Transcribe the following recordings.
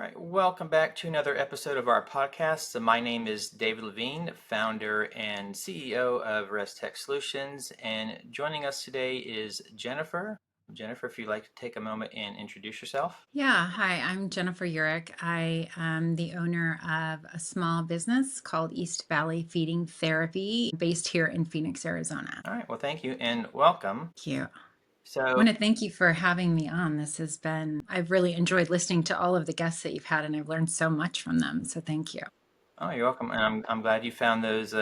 right, welcome back to another episode of our podcast. So my name is David Levine, founder and CEO of HealthTech Solutions, and joining us today is Jennifer. Jennifer, if you'd like to take a moment and introduce yourself. Yeah, hi, I'm Jennifer Urich. I am the owner of a small business called East Valley Feeding Therapy based here in Phoenix, Arizona. All right, well, thank you and welcome. Thank you. I So, want to thank you for having me on. I've really enjoyed listening to all of the guests that you've had, and I've learned so much from them. So thank you. oh, you're welcome, and I'm glad you found those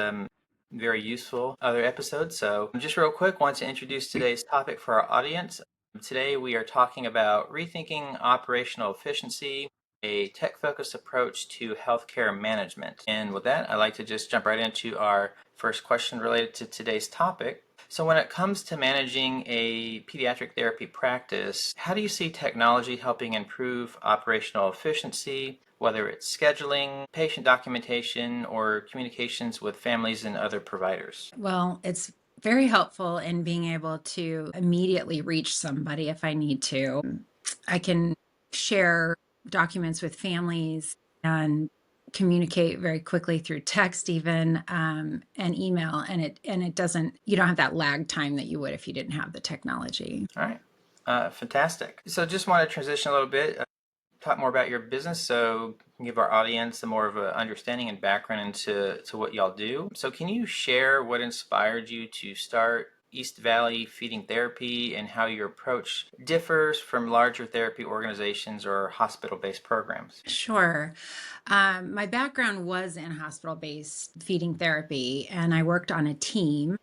very useful other episodes. So, just real quick, want to introduce today's topic for our audience. Today, we are talking about rethinking operational efficiency, a tech-focused approach to healthcare management. And with that, I'd like to just jump right into our first question related to today's topic. So when it comes to managing a pediatric therapy practice, how do you see technology helping improve operational efficiency, whether it's scheduling, patient documentation, or communications with families and other providers? Well, it's very helpful in being able to immediately reach somebody if I need to. I can share documents with families and communicate very quickly through text even and email, and it doesn't, you don't have that lag time that you would if you didn't have the technology. All right, fantastic. So just want to transition a little bit, talk more about your business so give our audience a more of an understanding and background into what y'all do. So can you share what inspired you to start East Valley Feeding Therapy and how your approach differs from larger therapy organizations or hospital-based programs? Sure. My background was in hospital-based feeding therapy, and I worked on a team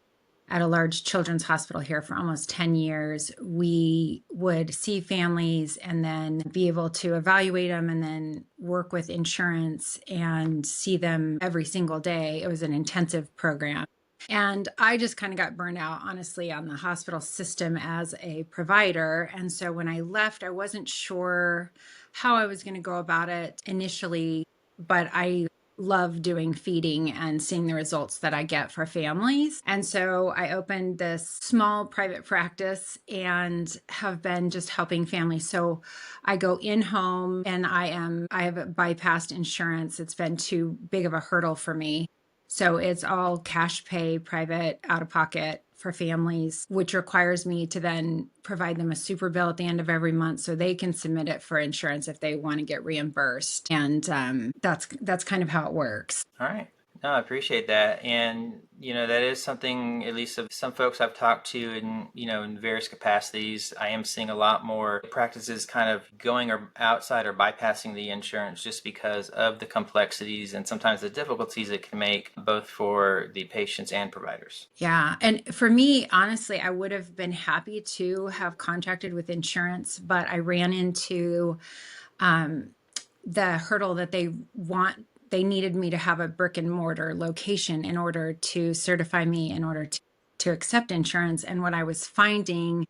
at a large children's hospital here for almost 10 years. We would see families and then be able to evaluate them and then work with insurance and see them every single day. It was an intensive program. And I just kind of got burned out, honestly, on the hospital system as a provider. And so when I left, I wasn't sure how I was going to go about it initially, but I love doing feeding and seeing the results that I get for families. And so I opened this small private practice and have been just helping families. So I go in home and I have bypassed insurance. It's been too big of a hurdle for me. So it's all cash pay, private, out of pocket for families, which requires me to then provide them a super bill at the end of every month so they can submit it for insurance if they want to get reimbursed. And that's kind of how it works. All right. No, I appreciate that. And, that is something, at least of some folks I've talked to in various capacities, I am seeing a lot more practices kind of going or outside or bypassing the insurance just because of the complexities and sometimes the difficulties it can make both for the patients and providers. Yeah. And for me, honestly, I would have been happy to have contracted with insurance, but I ran into the hurdle that they needed me to have a brick and mortar location in order to certify me, in order to accept insurance. And what I was finding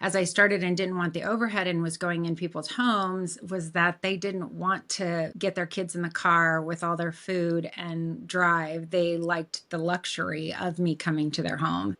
as I started and didn't want the overhead and was going in people's homes was that they didn't want to get their kids in the car with all their food and drive. They liked the luxury of me coming to their home.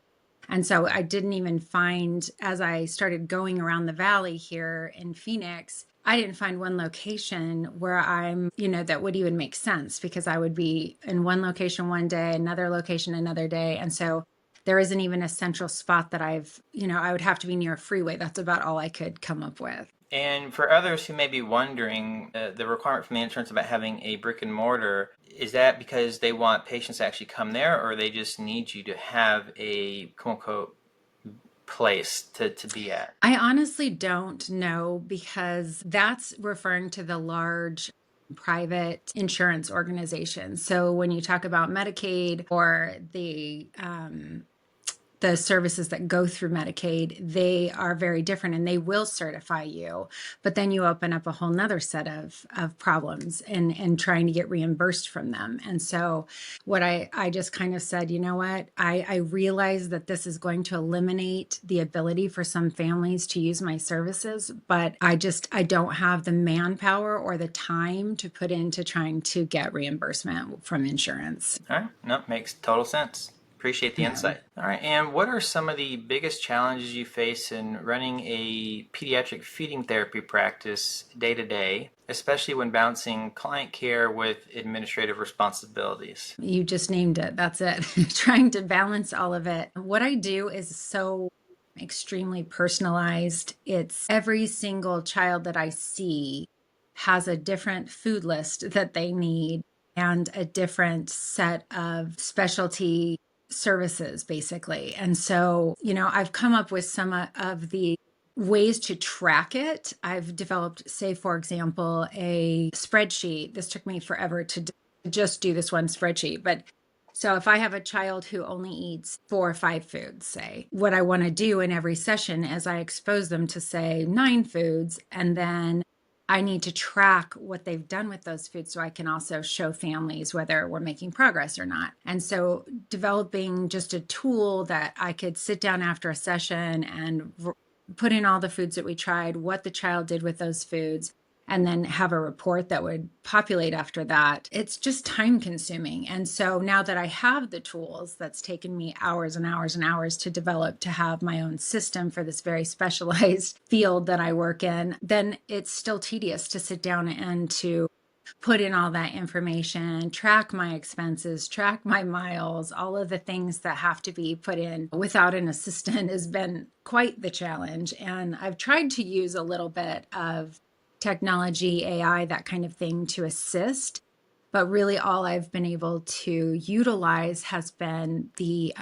And so I didn't even find, as I started going around the valley here in Phoenix, I didn't find one location where that would even make sense, because I would be in one location one day, another location another day. And so there isn't even a central spot that I would have to be near a freeway. That's about all I could come up with. And for others who may be wondering, the requirement from the insurance about having a brick and mortar, is that because they want patients to actually come there, or they just need you to have a quote unquote place to be at? I honestly don't know, because that's referring to the large private insurance organizations. So when you talk about Medicaid or the services that go through Medicaid, they are very different and they will certify you. But then you open up a whole nother set of problems and trying to get reimbursed from them. And so what I just kind of said, you know what, I realize that this is going to eliminate the ability for some families to use my services, but I don't have the manpower or the time to put into trying to get reimbursement from insurance. All right. No, makes total sense. Appreciate the Yeah. insight. All right. And what are some of the biggest challenges you face in running a pediatric feeding therapy practice day to day, especially when balancing client care with administrative responsibilities? You just named it. That's it. Trying to balance all of it. What I do is so extremely personalized. It's every single child that I see has a different food list that they need and a different set of specialty services, basically. And so, I've come up with some of the ways to track it. I've developed, say, for example, a spreadsheet. This took me forever to just do this one spreadsheet, but so if I have a child who only eats 4 or 5 foods, say, what I want to do in every session is I expose them to, say, 9 foods, and then I need to track what they've done with those foods so I can also show families whether we're making progress or not. And so developing just a tool that I could sit down after a session and put in all the foods that we tried, what the child did with those foods, and then have a report that would populate after that. It's just time consuming. And so now that I have the tools, that's taken me hours and hours and hours to develop to have my own system for this very specialized field that I work in, then it's still tedious to sit down and to put in all that information, track my expenses, track my miles, all of the things that have to be put in without an assistant has been quite the challenge. And I've tried to use a little bit of technology, AI, that kind of thing to assist. But really, all I've been able to utilize has been the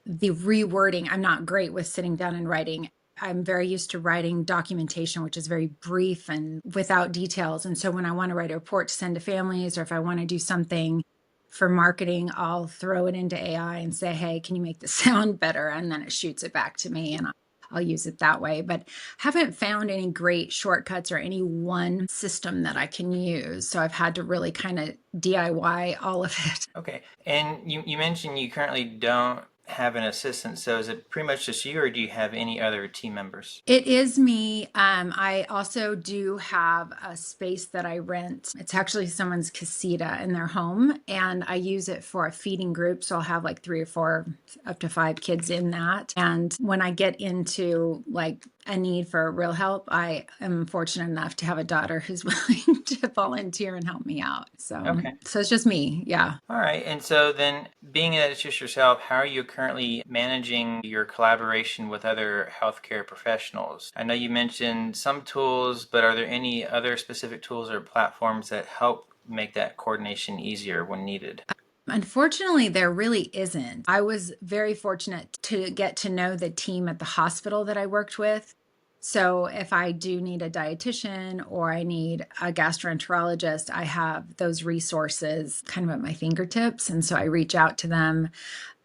rewording. I'm not great with sitting down and writing. I'm very used to writing documentation, which is very brief and without details. And so when I want to write a report to send to families, or if I want to do something for marketing, I'll throw it into AI and say, hey, can you make this sound better? And then it shoots it back to me and I'll use it that way. But haven't found any great shortcuts or any one system that I can use. So I've had to really kind of DIY all of it. Okay. And you mentioned you currently don't have an assistant. So is it pretty much just you, or do you have any other team members? It is me. I also do have a space that I rent. It's actually someone's casita in their home, and I use it for a feeding group. So I'll have like 3 or 4, up to 5 kids in that. And when I get into like a need for real help, I am fortunate enough to have a daughter who's willing to volunteer and help me out. Okay. So it's just me. Yeah. All right. And so then, being that it's just yourself, how are you currently managing your collaboration with other healthcare professionals? I know you mentioned some tools, but are there any other specific tools or platforms that help make that coordination easier when needed? Unfortunately, there really isn't. I was very fortunate to get to know the team at the hospital that I worked with. So if I do need a dietitian or I need a gastroenterologist, I have those resources kind of at my fingertips. And so I reach out to them,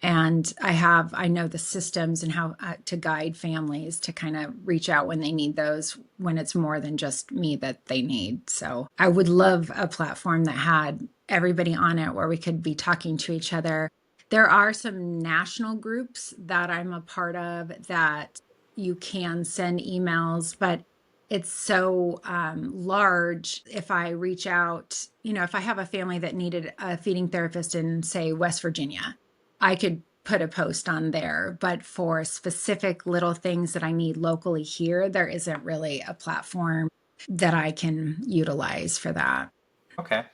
and I know the systems and how to guide families to kind of reach out when they need those, when it's more than just me that they need. So I would love a platform that had everybody on it where we could be talking to each other. There are some national groups that I'm a part of that you can send emails, but it's so large. If I reach out, if I have a family that needed a feeding therapist in, say, West Virginia, I could put a post on there. But for specific little things that I need locally here, there isn't really a platform that I can utilize for that. Okay.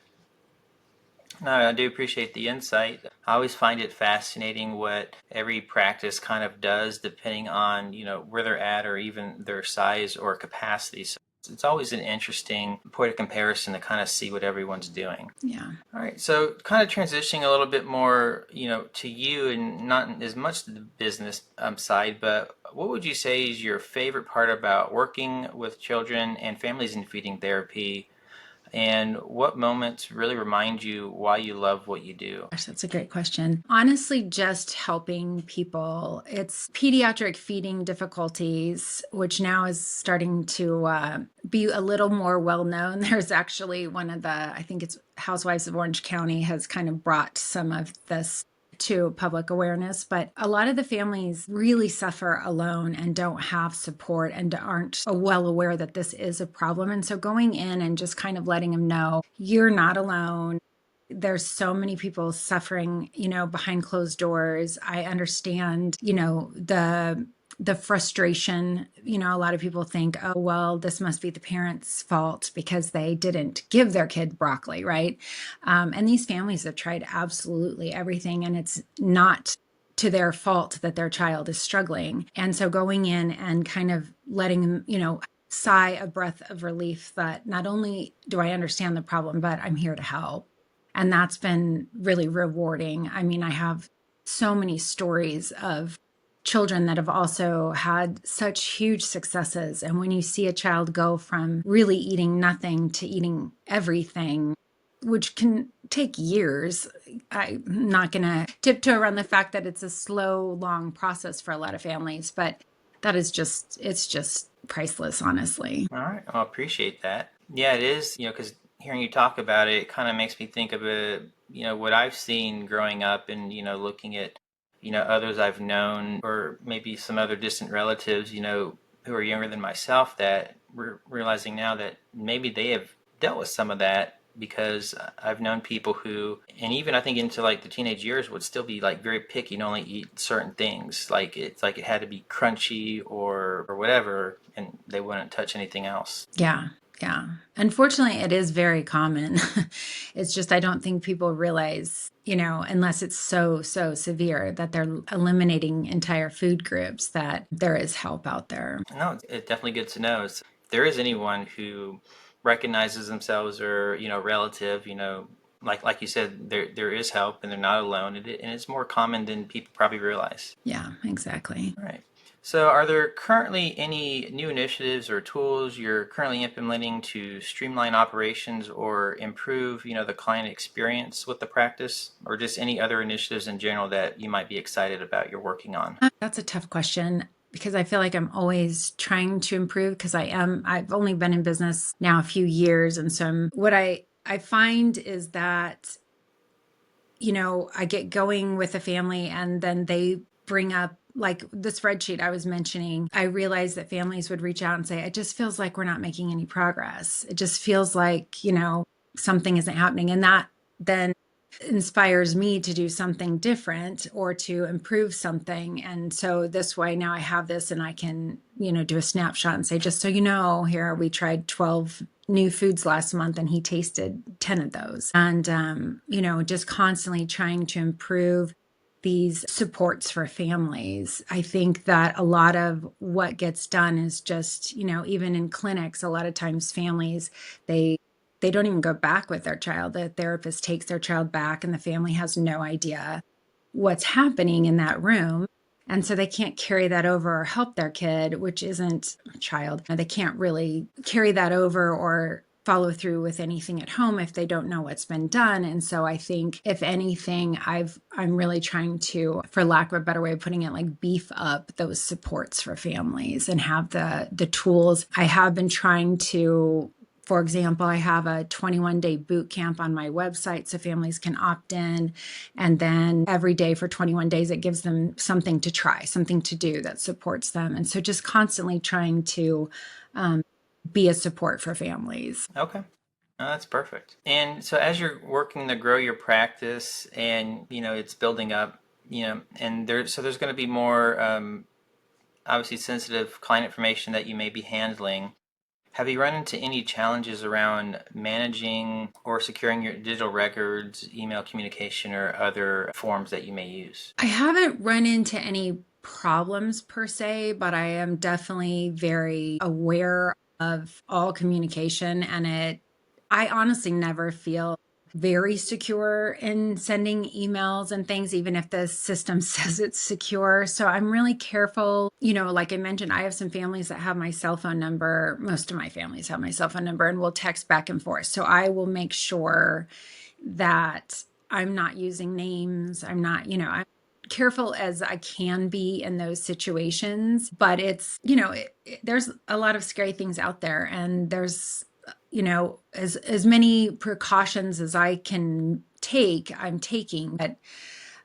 No, I do appreciate the insight. I always find it fascinating what every practice kind of does depending on, where they're at or even their size or capacity. So it's always an interesting point of comparison to kind of see what everyone's doing. Yeah. All right. So kind of transitioning a little bit more, to you and not as much the business side, but what would you say is your favorite part about working with children and families in feeding therapy? And what moments really remind you why you love what you do? Gosh, that's a great question. Honestly, just helping people. It's pediatric feeding difficulties, which now is starting to be a little more well known. There's actually I think it's Housewives of Orange County has kind of brought some of this to public awareness, but a lot of the families really suffer alone and don't have support and aren't well aware that this is a problem. And so going in and just kind of letting them know you're not alone. There's so many people suffering, behind closed doors. I understand, the frustration. A lot of people think, oh, well, this must be the parents' fault because they didn't give their kid broccoli, right? And these families have tried absolutely everything, and it's not to their fault that their child is struggling. And so going in and kind of letting them, sigh a breath of relief that not only do I understand the problem, but I'm here to help. And that's been really rewarding. I mean, I have so many stories of children that have also had such huge successes. And when you see a child go from really eating nothing to eating everything, which can take years, I'm not going to tiptoe around the fact that it's a slow, long process for a lot of families, but it's just priceless, honestly. All right, I appreciate that. Yeah, it is, because hearing you talk about it, it kind of makes me think of what I've seen growing up and, looking at, others I've known or maybe some other distant relatives, who are younger than myself that we're realizing now that maybe they have dealt with some of that because I've known people who, and even I think into like the teenage years, would still be like very picky and only eat certain things. Like it's like it had to be crunchy or whatever, and they wouldn't touch anything else. Yeah. Yeah. Unfortunately, it is very common. It's just, I don't think people realize, unless it's so, so severe that they're eliminating entire food groups, that there is help out there. No, it's definitely good to know. If there is anyone who recognizes themselves or, relative, like you said, there is help and they're not alone, and it's more common than people probably realize. Yeah, exactly. All right. So, are there currently any new initiatives or tools you're currently implementing to streamline operations or improve, the client experience with the practice, or just any other initiatives in general that you might be excited about you're working on? That's a tough question because I feel like I'm always trying to improve because I've only been in business now a few years. And so what I find is that, I get going with a family and then they bring up like the spreadsheet I was mentioning. I realized that families would reach out and say, it just feels like we're not making any progress. It just feels like, something isn't happening. And that then inspires me to do something different or to improve something. And so this way now I have this and I can, do a snapshot and say, just so you know, here we tried 12 new foods last month and he tasted 10 of those. And, just constantly trying to improve these supports for families. I think that a lot of what gets done is just, even in clinics, a lot of times families, they don't even go back with their child. The therapist takes their child back and the family has no idea what's happening in that room. And so they can't carry that over or help their kid, which isn't a child. They can't really carry that over or follow through with anything at home if they don't know what's been done. And so I think if anything, I'm really trying to, for lack of a better way of putting it, like beef up those supports for families and have the tools. I have been trying to, for example, I have a 21-day boot camp on my website so families can opt in. And then every day for 21 days, it gives them something to try, something to do that supports them. And so just constantly trying to be a support for families. Okay. No, that's perfect. And so as you're working to grow your practice and, it's building up, and there's going to be more obviously sensitive client information that you may be handling. Have you run into any challenges around managing or securing your digital records, email communication, or other forms that you may use? I haven't run into any problems per se, but I am definitely very aware of all communication, and I honestly never feel very secure in sending emails and things, even if the system says it's secure. So I'm really careful. Like I mentioned, I have some families that have my cell phone number. Most of my families have my cell phone number and we'll text back and forth. So I will make sure that I'm not using names. I'm not, I'm careful as I can be in those situations, but it's, there's a lot of scary things out there, and there's, as many precautions as I can take, I'm taking, but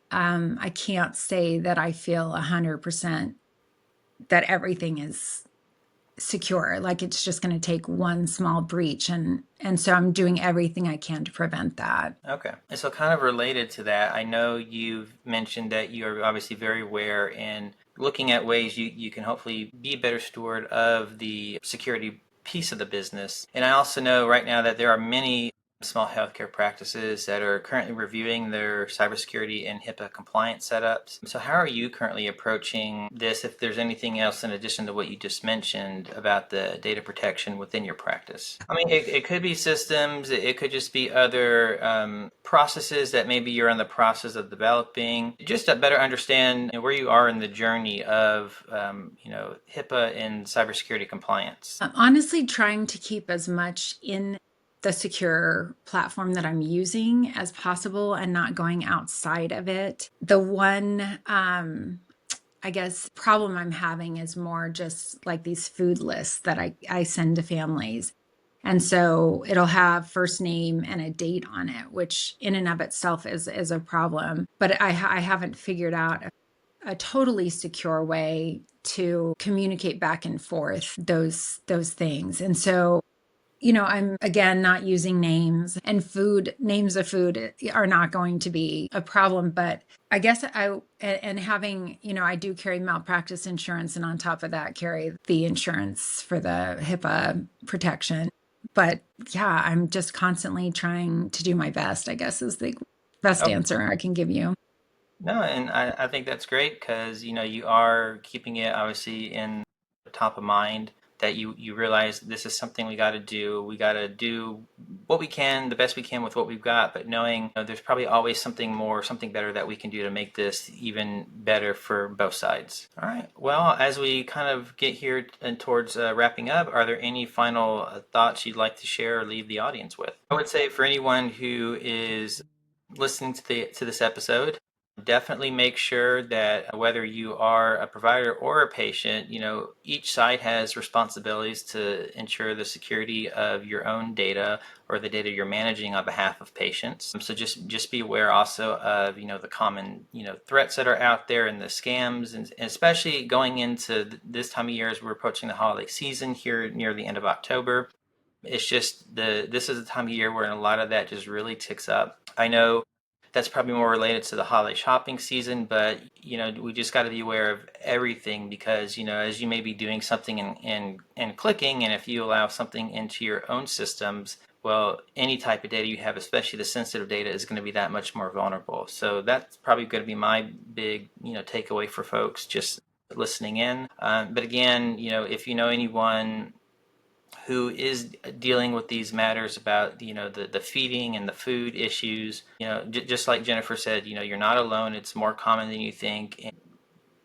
I can't say that I feel 100% that everything is secure. Like it's just going to take one small breach, and so I'm doing everything I can to prevent that. Okay. And so kind of related to that, I know you've mentioned that you're obviously very aware in looking at ways you can hopefully be a better steward of the security piece of the business. And I also know right now that there are many small healthcare practices that are currently reviewing their cybersecurity and HIPAA compliance setups. So how are you currently approaching this, if there's anything else in addition to what you just mentioned about the data protection within your practice? I mean, it could be systems, it could just be other processes that maybe you're in the process of developing, just to better understand where you are in the journey of, HIPAA and cybersecurity compliance. I'm honestly trying to keep as much in the secure platform that I'm using as possible and not going outside of it. The one, I guess, problem I'm having is more just like these food lists that I send to families. And so it'll have first name and a date on it, which in and of itself is a problem. But I haven't figured out a totally secure way to communicate back and forth those things. And so, I'm again not using names, and names of food are not going to be a problem. But I guess and having, I do carry malpractice insurance, and on top of that, carry the insurance for the HIPAA protection. But yeah, I'm just constantly trying to do my best, I guess, is the best Okay. answer I can give you. No, and I think that's great because you are keeping it obviously in the top of mind, that you realize this is something we got to do. We got to do what we can, the best we can with what we've got, but knowing there's probably always something more, something better that we can do to make this even better for both sides. All right. Well, as we kind of get here and towards wrapping up, are there any final thoughts you'd like to share or leave the audience with? I would say for anyone who is listening to this episode, definitely make sure that whether you are a provider or a patient, each side has responsibilities to ensure the security of your own data or the data you're managing on behalf of patients. So just be aware also of the common threats that are out there and the scams, and especially going into this time of year as we're approaching the holiday season here near the end of October. It's just this is the time of year where a lot of that just really ticks up. I know that's probably more related to the holiday shopping season, but we just got to be aware of everything because as you may be doing something and clicking, and if you allow something into your own systems, well, any type of data you have, especially the sensitive data, is going to be that much more vulnerable. So that's probably going to be my big takeaway for folks just listening in. But again, if you know anyone who is dealing with these matters about the feeding and the food issues, just like Jennifer said, you're not alone. It's more common than you think, and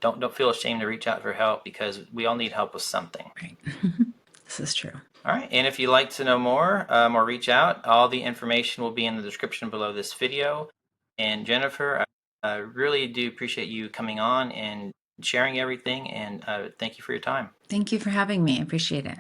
don't feel ashamed to reach out for help because we all need help with something. Right. This is true. All right, and if you'd like to know more or reach out, all the information will be in the description below this video. And Jennifer, I really do appreciate you coming on and sharing everything, and thank you for your time. Thank you for having me. I appreciate it.